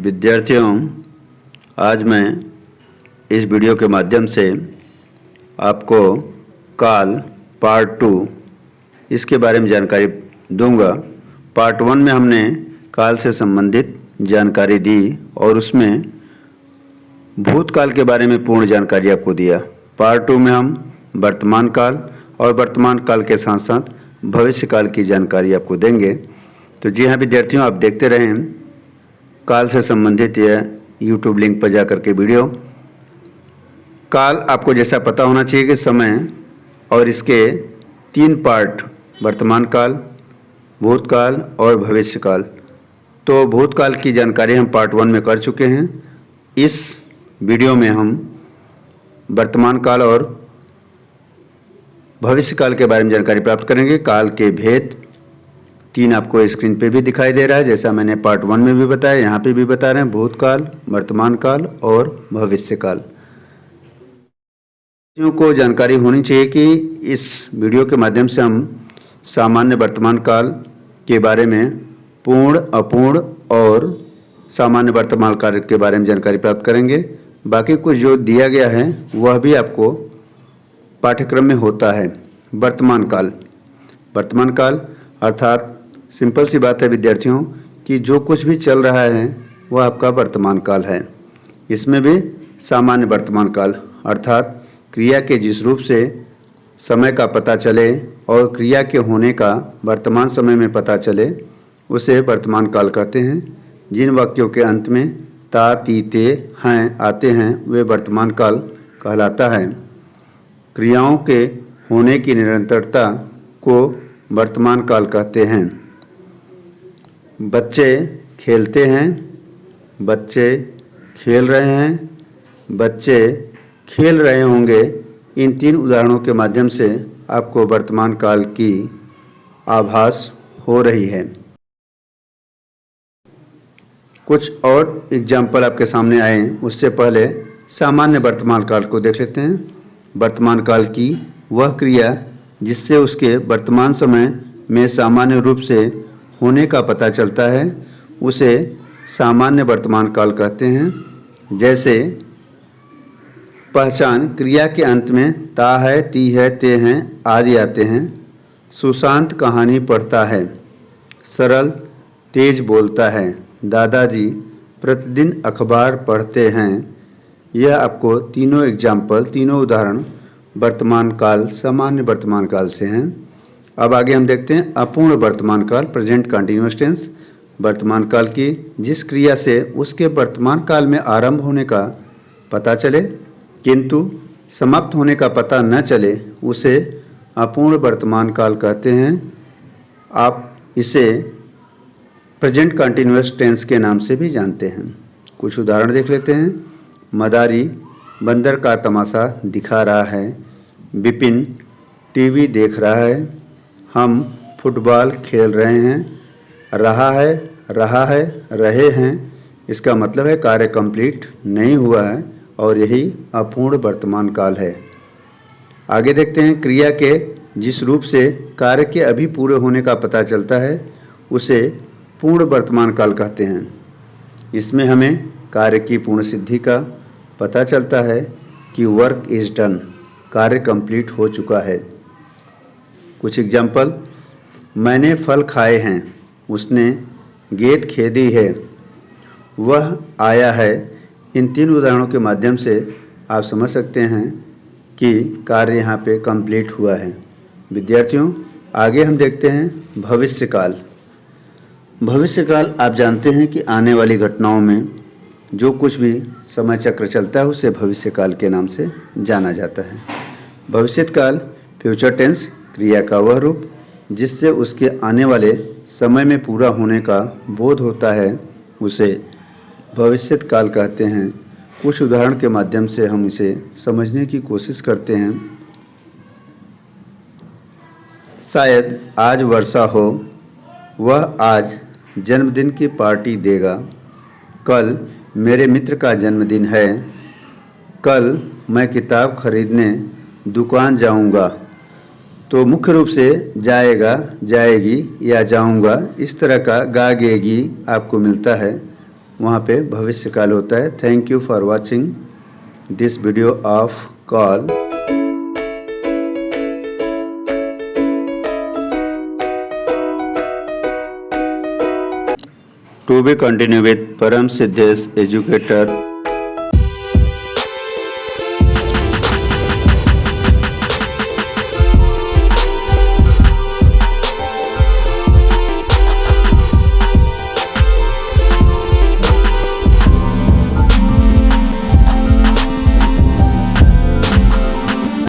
विद्यार्थियों, आज मैं इस वीडियो के माध्यम से आपको काल पार्ट 2 इसके बारे में जानकारी दूंगा। पार्ट 1 में हमने काल से संबंधित जानकारी दी और उसमें भूतकाल के बारे में पूर्ण जानकारी आपको दिया। पार्ट 2 में हम वर्तमान काल और वर्तमान काल के साथ साथ भविष्य काल की जानकारी आपको देंगे। तो जी हाँ विद्यार्थियों, आप देखते रहें काल से संबंधित यह YouTube लिंक पर जाकर के वीडियो। काल आपको जैसा पता होना चाहिए कि समय और इसके 3 पार्ट, वर्तमान काल, भूतकाल और भविष्य काल। तो भूतकाल की जानकारी हम पार्ट 1 में कर चुके हैं। इस वीडियो में हम वर्तमान काल और भविष्य काल के बारे में जानकारी प्राप्त करेंगे। काल के भेद 3 आपको स्क्रीन पे भी दिखाई दे रहा है, जैसा मैंने पार्ट 1 में भी बताया, यहाँ पे भी बता रहे हैं। भूतकाल, वर्तमान काल और भविष्य काल को जानकारी होनी चाहिए कि इस वीडियो के माध्यम से हम सामान्य वर्तमान काल के बारे में, पूर्ण, अपूर्ण और सामान्य वर्तमान काल के बारे में जानकारी प्राप्त करेंगे। बाकी कुछ जो दिया गया है वह भी आपको पाठ्यक्रम में होता है। वर्तमान काल अर्थात सिंपल सी बात है विद्यार्थियों कि जो कुछ भी चल रहा है वह आपका वर्तमान काल है। इसमें भी सामान्य वर्तमान काल अर्थात क्रिया के जिस रूप से समय का पता चले और क्रिया के होने का वर्तमान समय में पता चले उसे वर्तमान काल कहते हैं। जिन वाक्यों के अंत में ता, ती, ते, हैं आते हैं वे वर्तमान काल कहलाता है। क्रियाओं के होने की निरंतरता को वर्तमान काल कहते हैं। बच्चे खेलते हैं, बच्चे खेल रहे हैं, बच्चे खेल रहे होंगे। इन 3 उदाहरणों के माध्यम से आपको वर्तमान काल की आभास हो रही है। कुछ और एग्जाम्पल आपके सामने आए, उससे पहले सामान्य वर्तमान काल को देख लेते हैं। वर्तमान काल की वह क्रिया जिससे उसके वर्तमान समय में सामान्य रूप से होने का पता चलता है उसे सामान्य वर्तमान काल कहते हैं। जैसे पहचान क्रिया के अंत में ता है, ती है, ते हैं आदि आते हैं। सुशांत कहानी पढ़ता है, सरल तेज बोलता है, दादाजी प्रतिदिन अखबार पढ़ते हैं। यह आपको तीनों एग्जाम्पल, तीनों उदाहरण वर्तमान काल, सामान्य वर्तमान काल से हैं। अब आगे हम देखते हैं अपूर्ण वर्तमान काल, प्रेजेंट कंटिन्यूअस टेंस। वर्तमान काल की जिस क्रिया से उसके वर्तमान काल में आरंभ होने का पता चले किंतु समाप्त होने का पता न चले उसे अपूर्ण वर्तमान काल कहते हैं। आप इसे प्रेजेंट कंटिन्यूअस टेंस के नाम से भी जानते हैं। कुछ उदाहरण देख लेते हैं। मदारी बंदर का तमाशा दिखा रहा है, विपिन टीवी देख रहा है, हम फुटबॉल खेल रहे हैं, रहा है, रहे हैं। इसका मतलब है कार्य कंप्लीट नहीं हुआ है और यही अपूर्ण वर्तमान काल है। आगे देखते हैं क्रिया के जिस रूप से कार्य के अभी पूरे होने का पता चलता है उसे पूर्ण वर्तमान काल कहते हैं। इसमें हमें कार्य की पूर्ण सिद्धि का पता चलता है कि वर्क इज डन, कार्य कंप्लीट हो चुका है। कुछ एग्जाम्पल, मैंने फल खाए हैं, उसने गेंद खेदी है, वह आया है। इन 3 उदाहरणों के माध्यम से आप समझ सकते हैं कि कार्य यहाँ पे कंप्लीट हुआ है। विद्यार्थियों, आगे हम देखते हैं भविष्य काल। भविष्य काल आप जानते हैं कि आने वाली घटनाओं में जो कुछ भी समय चक्र चलता है उसे भविष्य काल के नाम से जाना जाता है। भविष्य काल फ्यूचर टेंस, क्रिया का वह रूप जिससे उसके आने वाले समय में पूरा होने का बोध होता है उसे भविष्य काल कहते हैं। कुछ उदाहरण के माध्यम से हम इसे समझने की कोशिश करते हैं। शायद आज वर्षा हो, वह आज जन्मदिन की पार्टी देगा, कल मेरे मित्र का जन्मदिन है, कल मैं किताब खरीदने दुकान जाऊंगा। तो मुख्य रूप से जाएगा, जाएगी या जाऊंगा इस तरह का गागेगी आपको मिलता है। वहाँ पे भविष्य काल होता है। Thank you for watching this video of call. To be continued with Param Siddhesh Educator